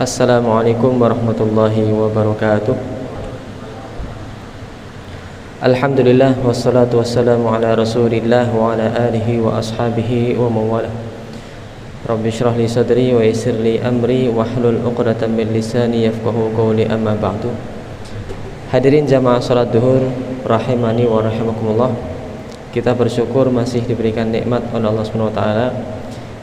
Assalamualaikum warahmatullahi wabarakatuh. Alhamdulillah wassalatu wassalamu ala Rasulillah wa ala alihi wa ashabihi wa mawala. Rabbi shrah li sadri wa yassir li amri wahlul 'uqdatam min lisani yafqahu qawli, amma ba'du. Hadirin jamaah salat duhur rahimani wa rahimakumullah. Kita bersyukur masih diberikan nikmat oleh Allah Subhanahu wa taala,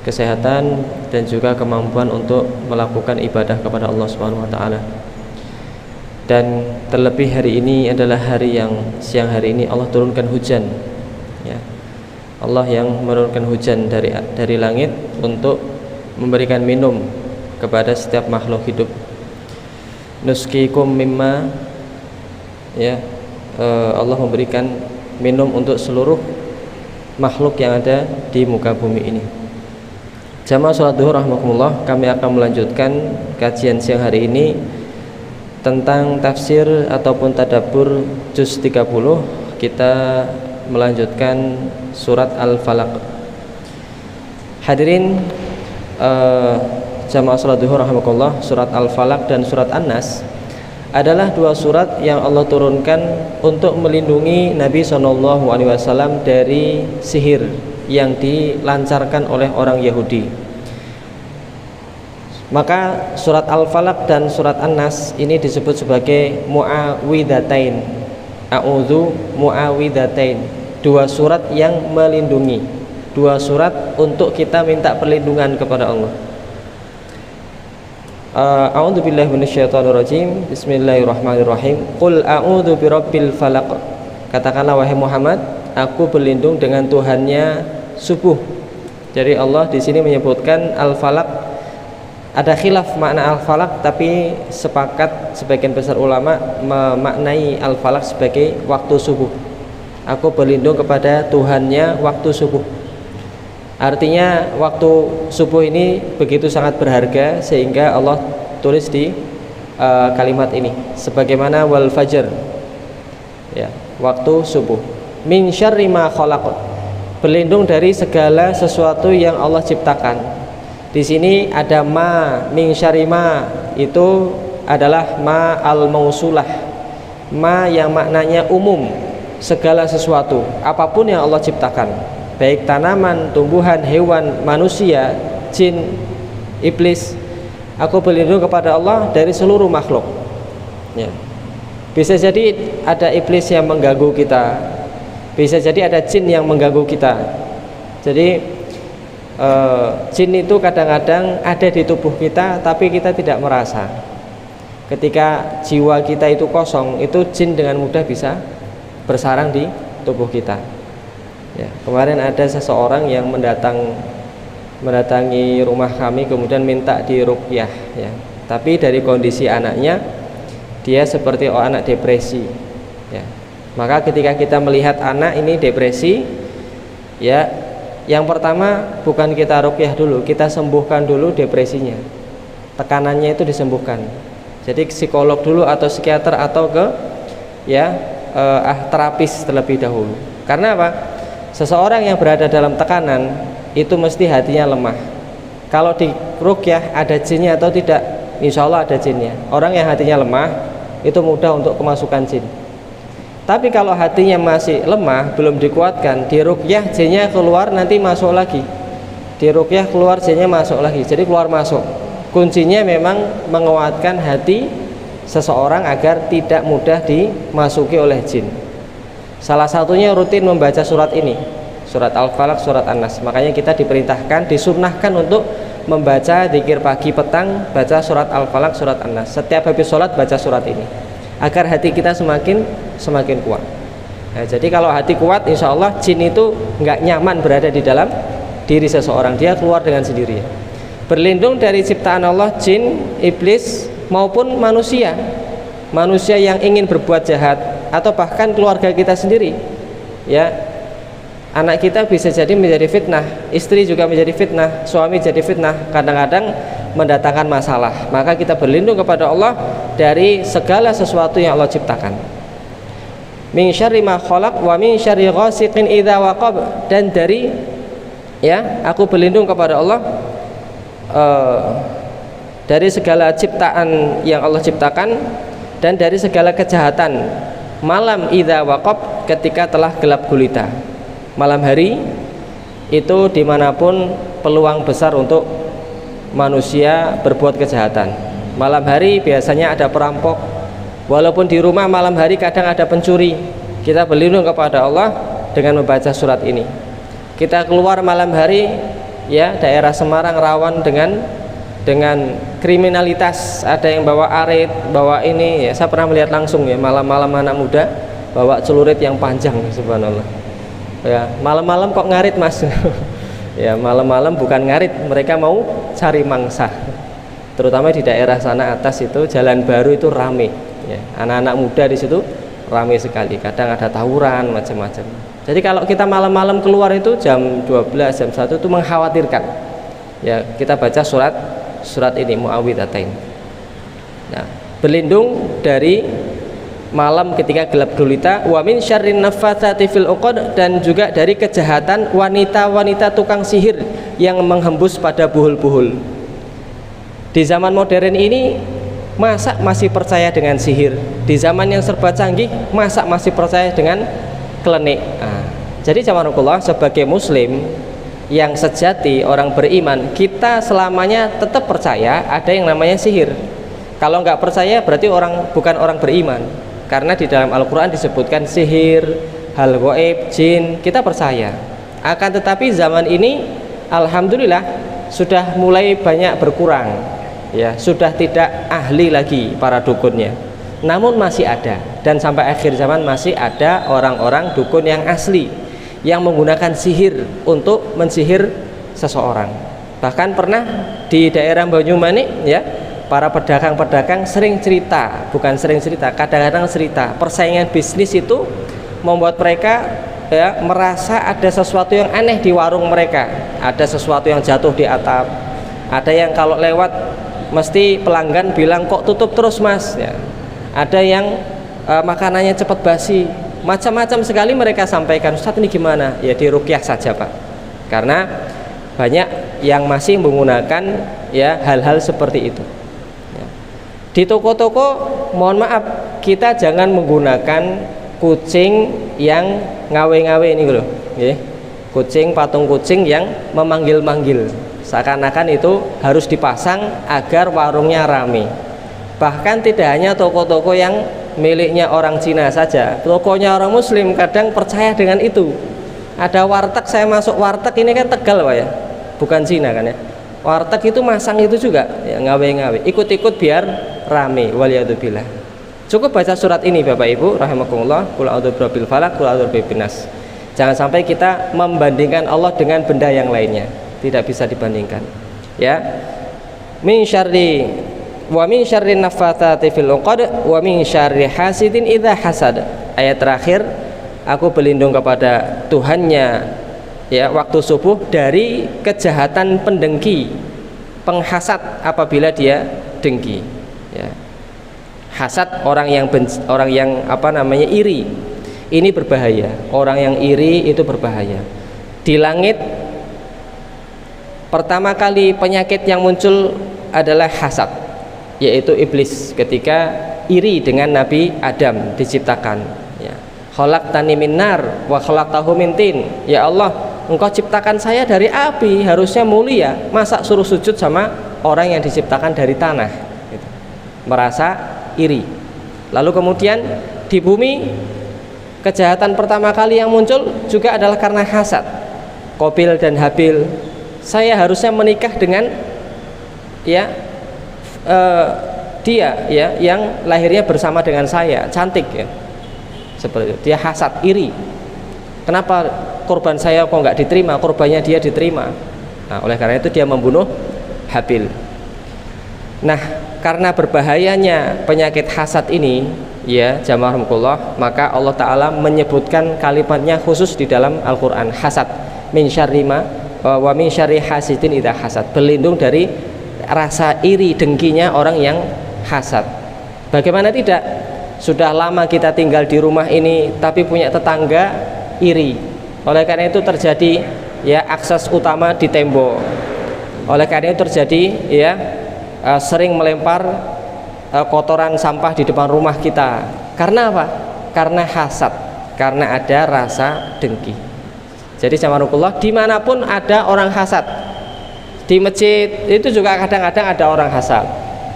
kesehatan dan juga kemampuan untuk melakukan ibadah kepada Allah Subhanahu wa taala. Dan terlebih hari ini adalah hari yang siang hari ini Allah turunkan hujan, ya. Allah yang menurunkan hujan dari langit untuk memberikan minum kepada setiap makhluk hidup. Nusqikum mimma, ya, Allah memberikan minum untuk seluruh makhluk yang ada di muka bumi ini. Jamaah sholat duhur rahmatullah, kami akan melanjutkan kajian siang hari ini tentang tafsir ataupun tadabbur juz 30. Kita melanjutkan surat Al-Falaq. Hadirin jamaah sholat duhur rahmatullah, surat Al-Falaq dan surat An-Nas adalah dua surat yang Allah turunkan untuk melindungi Nabi SAW dari sihir yang dilancarkan oleh orang Yahudi. Maka surat Al-Falaq dan surat An-Nas ini disebut sebagai mu'awwidzatain. A'udzu mu'awwidzatain. Dua surat yang melindungi. Dua surat untuk kita minta perlindungan kepada Allah. A'udzu billahi minasyaitonir rajim. Bismillahirrahmanirrahim. Qul a'udzu birabbil falaq. Katakanlah wahai Muhammad, aku berlindung dengan Tuhannya subuh. Jadi Allah di sini menyebutkan Al-Falaq. Ada khilaf makna Al-Falaq, tapi sepakat sebagian besar ulama memaknai Al-Falaq sebagai waktu subuh. Aku berlindung kepada Tuhannya waktu subuh. Artinya waktu subuh ini begitu sangat berharga sehingga Allah tulis di kalimat ini sebagaimana wal fajr, ya, waktu subuh. Min syarri ma khalaq, berlindung dari segala sesuatu yang Allah ciptakan. Di sini ada ma, min syarri ma, itu adalah ma al-mausulah, ma yang maknanya umum, segala sesuatu, apapun yang Allah ciptakan, baik tanaman, tumbuhan, hewan, manusia, jin, iblis. Aku berlindung kepada Allah dari seluruh makhluk, ya. Bisa jadi ada iblis yang mengganggu kita, bisa jadi ada jin yang mengganggu kita. Jadi jin itu kadang-kadang ada di tubuh kita tapi kita tidak merasa. Ketika jiwa kita itu kosong, itu jin dengan mudah bisa bersarang di tubuh kita, ya. Kemarin ada seseorang yang mendatangi rumah kami kemudian minta diruqyah, ya. Tapi dari kondisi anaknya, dia seperti anak depresi, ya. Maka ketika kita melihat anak ini depresi, ya, yang pertama bukan kita ruqyah dulu, kita sembuhkan dulu depresinya, tekanannya itu disembuhkan. Jadi psikolog dulu atau psikiater atau ke, ya, terapis terlebih dahulu. Karena apa? Seseorang yang berada dalam tekanan itu mesti hatinya lemah. Kalau di ruqyah ada jinnya atau tidak, insya Allah ada jinnya. Orang yang hatinya lemah itu mudah untuk kemasukan jin. Tapi kalau hatinya masih lemah, belum dikuatkan, di ruqyah jinnya keluar nanti masuk lagi. Di ruqyah keluar jinnya masuk lagi. Jadi keluar masuk. Kuncinya memang menguatkan hati seseorang agar tidak mudah dimasuki oleh jin. Salah satunya rutin membaca surat ini, surat Al-Falaq, surat An-Nas. Makanya kita diperintahkan, disunnahkan untuk membaca zikir pagi petang, baca surat Al-Falaq, surat An-Nas. Setiap habis sholat baca surat ini, agar hati kita semakin kuat. Nah, jadi kalau hati kuat, insya Allah jin itu nggak nyaman berada di dalam diri seseorang, dia keluar dengan sendirinya. Berlindung dari ciptaan Allah, jin, iblis maupun manusia yang ingin berbuat jahat, atau bahkan keluarga kita sendiri, ya. Anak kita bisa jadi menjadi fitnah, istri juga menjadi fitnah, suami jadi fitnah, kadang-kadang mendatangkan masalah. Maka kita berlindung kepada Allah dari segala sesuatu yang Allah ciptakan. Min syarri ma khalaq wa min syarri ghasiqin idza waqab, dan dari, ya, aku berlindung kepada Allah dari segala ciptaan yang Allah ciptakan dan dari segala kejahatan malam idza waqab, ketika telah gelap gulita. Malam hari itu dimanapun peluang besar untuk manusia berbuat kejahatan. Malam hari biasanya ada perampok, walaupun di rumah malam hari kadang ada pencuri. Kita berlindung kepada Allah dengan membaca surat ini. Kita keluar malam hari, ya, daerah Semarang rawan dengan kriminalitas. Ada yang bawa arit, bawa ini, ya, saya pernah melihat langsung, ya, malam-malam anak muda bawa celurit yang panjang, subhanallah. Ya, malam-malam kok ngarit, Mas? Ya, malam-malam bukan ngarit, mereka mau cari mangsa. Terutama di daerah sana atas itu Jalan Baru itu rame, ya. Anak-anak muda di situ rame sekali. Kadang ada tawuran macam-macam. Jadi kalau kita malam-malam keluar itu jam 12, jam 1 itu mengkhawatirkan. Ya, kita baca surat ini Muawwidzatain. Nah, berlindung dari malam ketika gelap gulita, wa min syarrin naffatsati fil 'uqad, dan juga dari kejahatan wanita-wanita tukang sihir yang menghembus pada buhul-buhul. Di zaman modern ini masa masih percaya dengan sihir? Di zaman yang serba canggih masa masih percaya dengan klenik? Nah, jadi jazakumullah, sebagai muslim yang sejati, orang beriman, kita selamanya tetap percaya ada yang namanya sihir. Kalau nggak percaya berarti bukan orang beriman. Karena di dalam Al-Quran disebutkan sihir, hal gaib, jin, kita percaya. Akan tetapi zaman ini alhamdulillah sudah mulai banyak berkurang, ya, sudah tidak ahli lagi para dukunnya. Namun masih ada, dan sampai akhir zaman masih ada orang-orang dukun yang asli yang menggunakan sihir untuk mensihir seseorang. Bahkan pernah di daerah Banyumanik, ya, para pedagang-pedagang sering cerita, bukan sering cerita, kadang-kadang cerita, persaingan bisnis itu membuat mereka, ya, merasa ada sesuatu yang aneh di warung mereka. Ada sesuatu yang jatuh di atap, ada yang kalau lewat mesti pelanggan bilang, kok tutup terus, Mas, ya. Ada yang makanannya cepat basi, macam-macam sekali mereka sampaikan. Ustaz, ini gimana? Ya, diruqyah saja, Pak. Karena banyak yang masih menggunakan, ya, hal-hal seperti itu. Di toko-toko, mohon maaf, kita jangan menggunakan kucing yang ngawe-ngawe ini loh, ya. Kucing, patung kucing yang memanggil-manggil, seakan-akan itu harus dipasang agar warungnya rame. Bahkan tidak hanya toko-toko yang miliknya orang Cina saja, tokonya orang Muslim kadang percaya dengan itu. Ada warteg, saya masuk warteg, ini kan Tegal, Pak, ya, bukan Cina kan, ya. Warteg itu masang itu juga, ya, ngawe-ngawe, ikut-ikut biar rame, waliyadzubillah. Cukup baca surat ini Bapak Ibu rahimakumullah, qul a'udzu birabbil falaq, qul a'udzu birabbin nas. Jangan sampai kita membandingkan Allah dengan benda yang lainnya, tidak bisa dibandingkan, ya. Min syarri wa min syarrin naffatsati fil 'uqad wa min syarri hasidin idza hasad. Ayat terakhir, aku berlindung kepada Tuhannya, ya, waktu subuh dari kejahatan pendengki, penghasad apabila dia dengki, ya. Hasad, orang yang iri. Ini berbahaya. Orang yang iri itu berbahaya. Di langit pertama kali penyakit yang muncul adalah hasad, yaitu iblis ketika iri dengan Nabi Adam diciptakan, ya. Khalaqtani min nar wa khalaqtahu min tin. Ya Allah, Engkau ciptakan saya dari api, harusnya mulia, masa suruh sujud sama orang yang diciptakan dari tanah, gitu. Merasa iri. Lalu kemudian di bumi, kejahatan pertama kali yang muncul juga adalah karena hasad. Qabil dan Habil, saya harusnya menikah dengan, ya, dia, ya, yang lahirnya bersama dengan saya, cantik, ya, seperti itu. Dia hasad, iri. Kenapa korban saya kok nggak diterima, korbannya dia diterima? Nah, oleh karena itu dia membunuh Habil. Nah, karena berbahayanya penyakit hasad ini, ya, jamaahumullah, maka Allah Ta'ala menyebutkan kalimatnya khusus di dalam Al-Quran, hasad, min syarri wa min syarri hasidin idza hasad, berlindung dari rasa iri dengkinya orang yang hasad. Bagaimana tidak, sudah lama kita tinggal di rumah ini tapi punya tetangga iri, oleh karena itu terjadi, ya, akses utama di tembok, oleh karena itu terjadi, ya, sering melempar kotoran sampah di depan rumah kita. Karena apa? Karena hasad, karena ada rasa dengki. Jadi jamaah dimanapun ada orang hasad. Di masjid itu juga kadang-kadang ada orang hasad,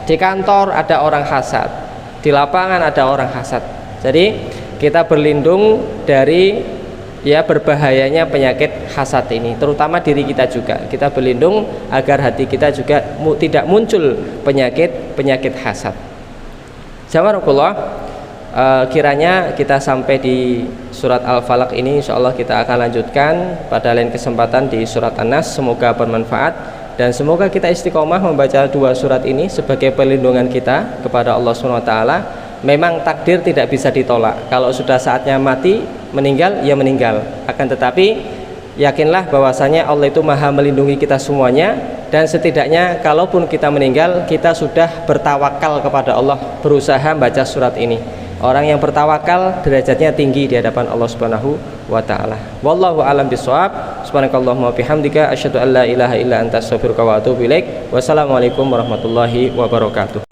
di kantor ada orang hasad, di lapangan ada orang hasad. Jadi kita berlindung dari berbahayanya penyakit hasad ini, terutama diri kita juga. Kita berlindung agar hati kita juga tidak muncul penyakit hasad. Jamaah kiranya kita sampai di surat Al-Falaq ini, insyaallah kita akan lanjutkan pada lain kesempatan di surat An-Nas. Semoga bermanfaat dan semoga kita istiqomah membaca dua surat ini sebagai perlindungan kita kepada Allah SWT. Memang takdir tidak bisa ditolak. Kalau sudah saatnya mati, meninggal, ya meninggal. Akan tetapi yakinlah bahwasanya Allah itu maha melindungi kita semuanya. Dan setidaknya kalaupun kita meninggal, kita sudah bertawakal kepada Allah, berusaha baca surat ini. Orang yang bertawakal derajatnya tinggi di hadapan Allah Subhanahu wa taala. Wallahu a'lam bishawab. Subhanakallahumma bihamdika asyhadu an la ilaha illa anta astaghfiruka wa atubu ilaik. Wassalamualaikum warahmatullahi wabarakatuh.